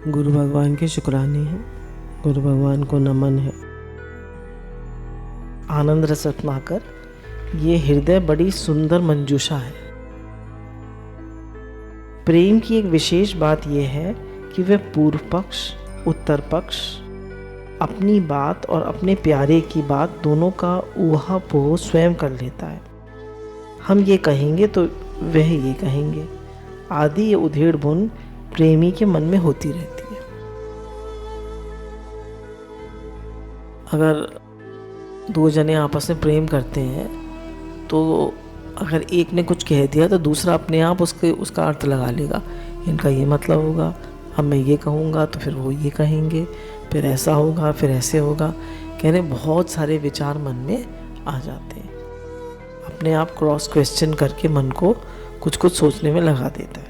गुरु भगवान के शुक्राने हैं, गुरु भगवान को नमन है। आनंद रस रत्नाकर, ये हृदय बड़ी सुंदर मंजूषा है। प्रेम की एक विशेष बात यह है कि वह पूर्व पक्ष, उत्तर पक्ष, अपनी बात और अपने प्यारे की बात दोनों का ऊहापोह स्वयं कर लेता है। हम ये कहेंगे तो वह ये कहेंगे, आदि ये उधेड़ बुन प्रेमी के मन में होती रहती है। अगर दो जने आपस में प्रेम करते हैं तो अगर एक ने कुछ कह दिया तो दूसरा अपने आप उसका अर्थ लगा लेगा, इनका ये मतलब होगा, अब मैं ये कहूँगा तो फिर वो ये कहेंगे, फिर ऐसा होगा, फिर ऐसे होगा। कहने बहुत सारे विचार मन में आ जाते हैं। अपने आप क्रॉस क्वेश्चन करके मन को कुछ कुछ सोचने में लगा देता है।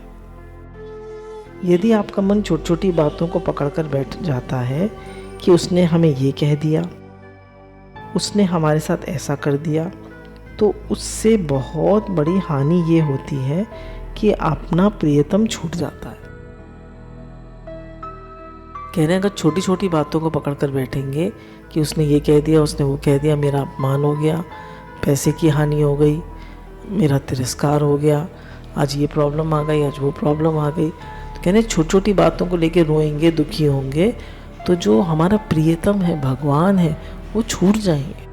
यदि आपका मन छोटी छोटी बातों को पकड़कर बैठ जाता है कि उसने हमें ये कह दिया, उसने हमारे साथ ऐसा कर दिया, तो उससे बहुत बड़ी हानि ये होती है कि अपना प्रियतम छूट जाता है। कह रहे हैं अगर छोटी छोटी बातों को पकड़कर बैठेंगे कि उसने ये कह दिया, उसने वो कह दिया, मेरा अपमान हो गया, पैसे की हानि हो गई, मेरा तिरस्कार हो गया, आज ये प्रॉब्लम आ गई, आज वो प्रॉब्लम आ गई, तो कह रहे छोटी छोटी बातों को लेके रोएंगे, दुखी होंगे, तो जो हमारा प्रियतम है, भगवान है, वो छूट जाएंगे।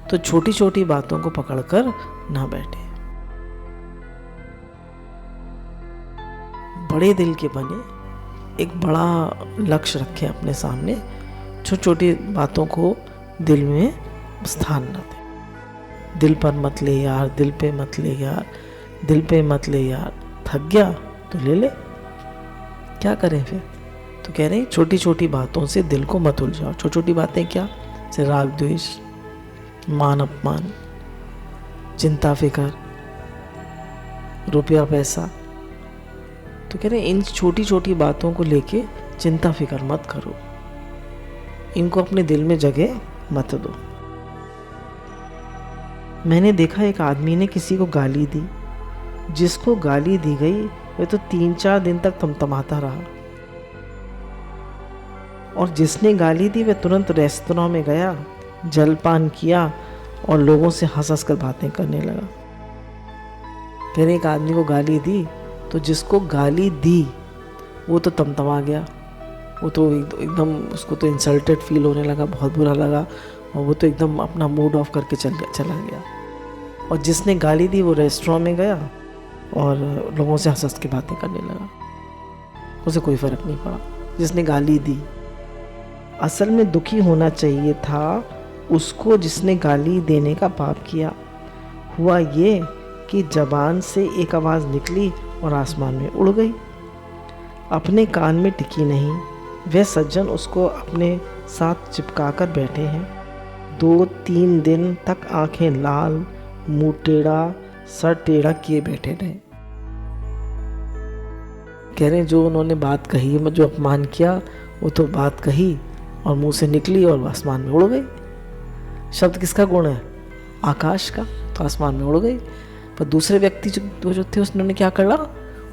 तो छोटी छोटी बातों को पकड़कर ना बैठे। बड़े दिल के बने, एक बड़ा लक्ष्य रखें अपने सामने, छोटी छोटी बातों को दिल में स्थान न दें। दिल पर मत ले यार, दिल पे मत ले यार, दिल पे मत ले यार, थक गया तो ले ले, क्या करें फिर। तो कह रहे हैं छोटी छोटी बातों से दिल को मत उलझाओ। छोटी छोटी बातें क्या, जैसे राग द्वेष, मान अपमान, चिंता फिकर, रुपया पैसा। तो कह रहे हैं इन छोटी छोटी बातों को लेके चिंता फिकर मत करो, इनको अपने दिल में जगह मत दो। मैंने देखा एक आदमी ने किसी को गाली दी, जिसको गाली दी गई वह तो 3-4 दिन तक तमतमाता रहा, और जिसने गाली दी वह तुरंत रेस्तरां में गया, जलपान किया और लोगों से हंस हंस कर बातें करने लगा। फिर एक आदमी को गाली दी तो जिसको गाली दी वो तो तमतमा गया, वो तो एकदम उसको तो इंसल्टेड फील होने लगा, बहुत बुरा लगा, और वो तो एकदम अपना मूड ऑफ करके चला गया। और जिसने गाली दी वो रेस्टोरेंट में गया और लोगों से हंस हंस के बातें करने लगा, उसे कोई फ़र्क नहीं पड़ा जिसने गाली दी। असल में दुखी होना चाहिए था उसको जिसने गाली देने का पाप किया। हुआ ये कि जबान से एक आवाज़ निकली और आसमान में उड़ गई, अपने कान में टिकी नहीं। वह सज्जन उसको अपने साथ चिपका कर बैठे हैं। 2-3 दिन तक आंखें लाल, मुंह टेढ़ा, सर टेढ़ा किए बैठे रहे। कह रहे जो उन्होंने बात कही, जो अपमान किया, वो तो बात कही और मुंह से निकली और आसमान में उड़ गई। शब्द किसका गुण है? आकाश का, तो आसमान में उड़ गई। पर दूसरे व्यक्ति जो थे उसने क्या करा,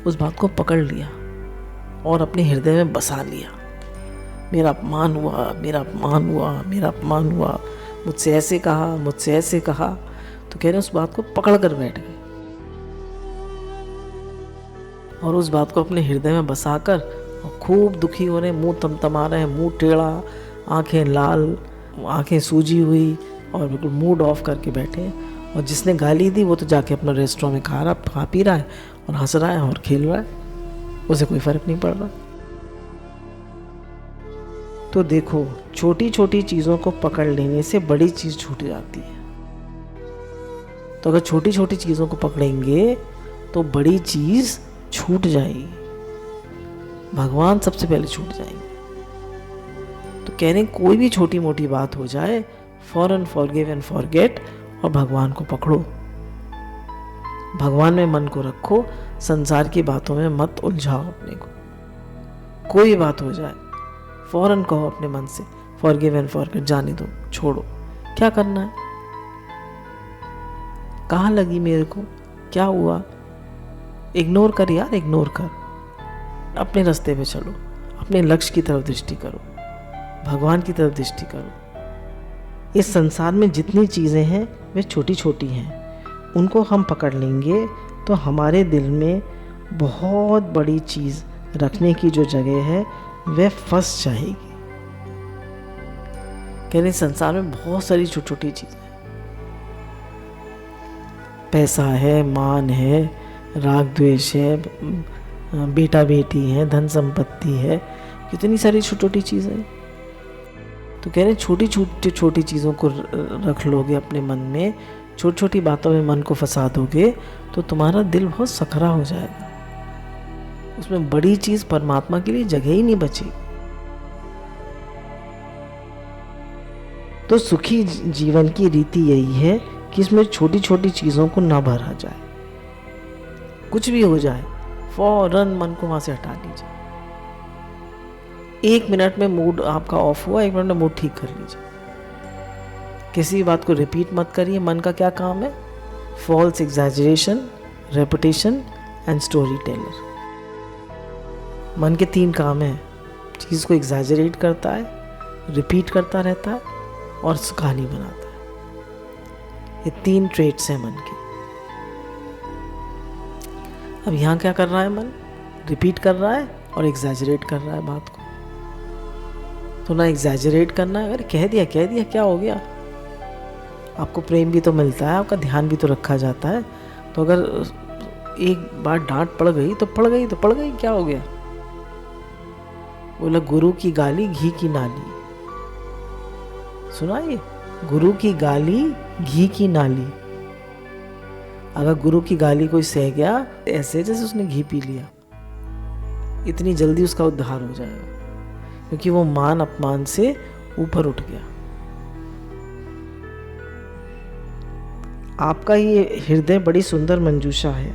उस बात को पकड़ लिया और अपने हृदय में बसा लिया। मेरा अपमान हुआ, मेरा अपमान हुआ, मेरा अपमान हुआ, मुझसे ऐसे कहा, मुझसे ऐसे कहा। तो कह रहे उस बात को पकड़ कर बैठ गए और उस बात को अपने हृदय में बसाकर और खूब दुखी हो रहे, मुंह तमतमा रहे, मुंह टेढ़ा, आंखें लाल, आंखें सूजी हुई और बिल्कुल मूड ऑफ करके बैठे। और जिसने गाली दी वो तो जाके अपना रेस्टोरेंट में खा पी रहा है और हंस रहा है और खेल रहा है, उसे कोई फर्क नहीं पड़ रहा। तो देखो, छोटी छोटी चीज़ों को पकड़ लेने से बड़ी चीज़ छूट जाती है। तो अगर छोटी छोटी चीज़ों को पकड़ेंगे तो बड़ी चीज़ छूट जाएगी, भगवान सबसे पहले छूट जाएंगे। तो कह रहे हैं कोई भी छोटी मोटी बात हो जाए, फौरन फॉरगिव एंड फॉरगेट, और भगवान को पकड़ो, भगवान में मन को रखो, संसार की बातों में मत उलझाओ अपने को। कोई बात हो जाए फौरन कहो अपने मन से, फॉरगिव एंड फॉरगेट, जाने दो, छोड़ो, क्या करना है, कहाँ लगी मेरे को, क्या हुआ, इग्नोर कर यार, इग्नोर कर। अपने रास्ते पे चलो, अपने लक्ष्य की तरफ दृष्टि करो, भगवान की तरफ दृष्टि करो। इस संसार में जितनी चीज़ें हैं वे छोटी छोटी हैं, उनको हम पकड़ लेंगे तो हमारे दिल में बहुत बड़ी चीज़ रखने की जो जगह है वह फंस जाएगी। कह रहे संसार में बहुत सारी छोटी छोटी चीज़ें हैं, पैसा है, मान है, राग द्वेष है, बेटा बेटी है, धन संपत्ति है, कितनी सारी छोटी छोटी चीज़ें हैं। तो कह रहे छोटी छोटी छोटी चीज़ों को रख लोगे अपने मन में, छोटी छोटी बातों में मन को फंसा दोगे तो तुम्हारा दिल बहुत सकरा हो जाएगा, उसमें बड़ी चीज़ परमात्मा के लिए जगह ही नहीं बचेगी। तो सुखी जीवन की रीति यही है कि इसमें छोटी छोटी चीज़ों को ना भरा जाए। कुछ भी हो जाए फौरन मन को वहाँ से हटा लीजिए। 1 मिनट में मूड आपका ऑफ हुआ, 1 मिनट में मूड ठीक कर लीजिए। किसी भी बात को रिपीट मत करिए। मन का क्या काम है? False exaggeration, reputation and story teller. मन के 3 काम हैं। चीज़ को एग्जैजरेट करता है, रिपीट करता रहता है और कहानी बनाता है। ये 3 ट्रेट्स हैं मन के। अब यहाँ क्या कर रहा है मन? रिपीट कर रहा है और एग्जैजरेट कर रहा है बात को। तो ना एग्जैजरेट करना है, अगर कह दिया क्या हो गया। आपको प्रेम भी तो मिलता है, आपका ध्यान भी तो रखा जाता है। तो अगर एक बार डांट पड़ गई तो पड़ गई, क्या हो गया? बोला गुरु की गाली घी की नाली। सुना ये? गुरु की गाली घी की नाली। अगर गुरु की गाली कोई सह गया, ऐसे जैसे उसने घी पी लिया, इतनी जल्दी उसका उद्धार हो जाएगा, क्योंकि वो मान अपमान से ऊपर उठ गया। आपका ये हृदय बड़ी सुंदर मंजूषा है।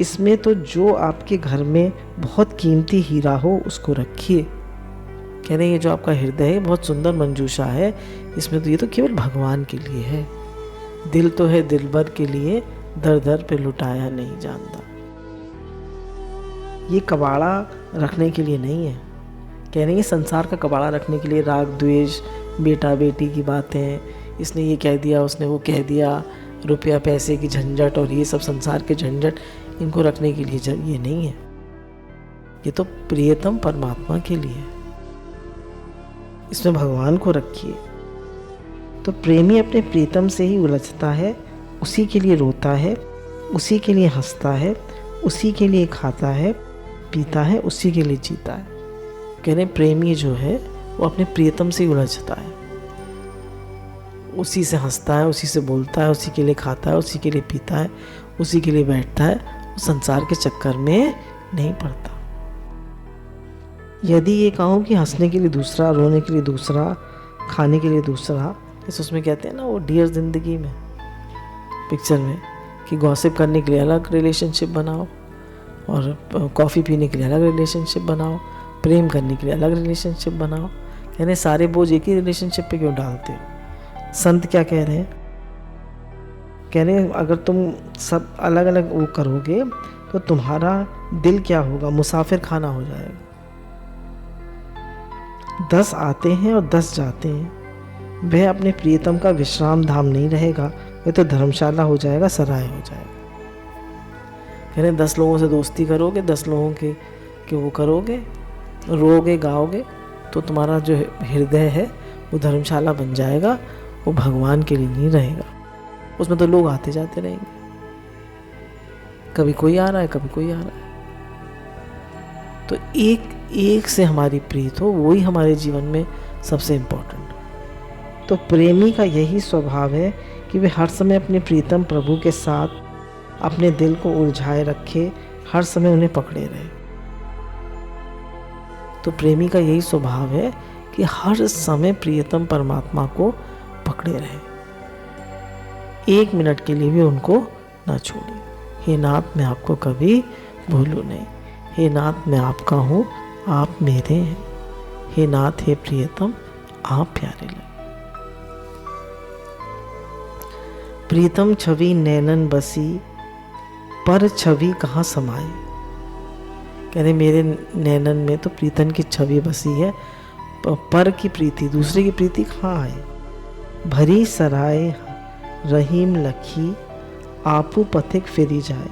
इसमें तो जो आपके घर में बहुत कीमती हीरा हो उसको रखिए। कह रहे हैं ये जो आपका हृदय है बहुत सुंदर मंजूषा है, इसमें तो ये तो केवल भगवान के लिए है। दिल तो है दिलबर के लिए, दर दर पे लुटाया नहीं जानता। ये कबाड़ा रखने के लिए नहीं है। कह रहे हैं संसार का कबाड़ा रखने के लिए राग द्वेष, बेटा बेटी की बातें, इसने ये कह दिया, उसने वो कह दिया, रुपया पैसे की झंझट और ये सब संसार के झंझट, इनको रखने के लिए ये नहीं है। ये तो प्रियतम परमात्मा के लिए है। इसमें भगवान को रखिए। तो प्रेमी अपने प्रीतम से ही उलझता है, उसी के लिए रोता है, उसी के लिए हंसता है, उसी के लिए खाता है, पीता है, उसी के लिए जीता है। कह रहे प्रेमी जो है वो अपने प्रियतम से ही उलझता है, उसी से हंसता है, उसी से बोलता है, उसी के लिए खाता है, उसी के लिए पीता है, उसी के लिए बैठता है। वो संसार के चक्कर में नहीं पड़ता। यदि ये कहूँ कि हंसने के लिए दूसरा, रोने के लिए दूसरा, खाने के लिए दूसरा, जैसे उसमें कहते हैं ना वो डियर जिंदगी में पिक्चर में कि गॉसिप करने के लिए अलग रिलेशनशिप बनाओ और कॉफ़ी पीने के लिए अलग रिलेशनशिप बनाओ, प्रेम करने के लिए अलग रिलेशनशिप बनाओ। यानी सारे बोझ एक ही रिलेशनशिप पे क्यों डालते हो? संत क्या कह रहे हैं? कह रहे हैं अगर तुम सब अलग अलग वो करोगे तो तुम्हारा दिल क्या होगा? मुसाफिर खाना हो जाएगा। 10 आते हैं और 10 जाते हैं। वह अपने प्रियतम का विश्राम धाम नहीं रहेगा, वह तो धर्मशाला हो जाएगा, सराय हो जाएगा। कह रहे 10 लोगों से दोस्ती करोगे, 10 लोगों के वो करोगे, रोगे गाओगे, तो तुम्हारा जो हृदय है वो धर्मशाला बन जाएगा, वो भगवान के लिए नहीं रहेगा। उसमें तो लोग आते जाते रहेंगे, कभी कोई आ रहा है, कभी कोई आ रहा है। तो एक से हमारी प्रीत हो, वही हमारे जीवन में सबसे इम्पोर्टेंट। तो प्रेमी का यही स्वभाव है कि वे हर समय अपने प्रीतम प्रभु के साथ अपने दिल को उलझाए रखे, हर समय उन्हें पकड़े रहे। तो प्रेमी का यही स्वभाव है कि हर समय प्रियतम परमात्मा को पकड़े रहे, 1 मिनट के लिए भी उनको ना छोड़िए। हे नाथ मैं आपको कभी भूलूं नहीं, हे नाथ मैं आपका हूँ, आप मेरे हैं, हे नाथ हे प्रियतम आप प्यारे लगे। प्रीतम छवि नैनन बसी, पर छवि कहाँ समाई। कह रहे मेरे नैनन में तो प्रीतन की छवि बसी है, पर की प्रीति, दूसरे की प्रीति कहाँ है। भरी सराय रहीम लखी, आपू पथिक फिरी जाए।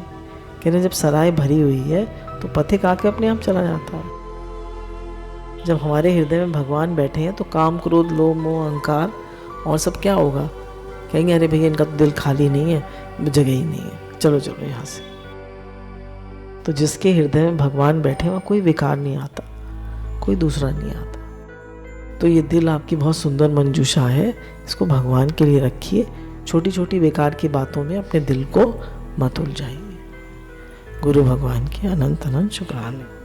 कह रहे जब सराय भरी हुई है तो पथिक आके अपने आप चला जाता है। जब हमारे हृदय में भगवान बैठे हैं तो काम, क्रोध, लोभ, मोह, अहंकार और सब क्या होगा, कहेंगे अरे भैया इनका तो दिल खाली नहीं है, जगह ही नहीं है, चलो चलो यहाँ से। तो जिसके हृदय में भगवान बैठे वहाँ कोई विकार नहीं आता, कोई दूसरा नहीं आता। तो ये दिल आपकी बहुत सुंदर मंजूषा है, इसको भगवान के लिए रखिए। छोटी छोटी बेकार की बातों में अपने दिल को मत उलझाइए। गुरु भगवान की अनंत अनंत शुक्राने।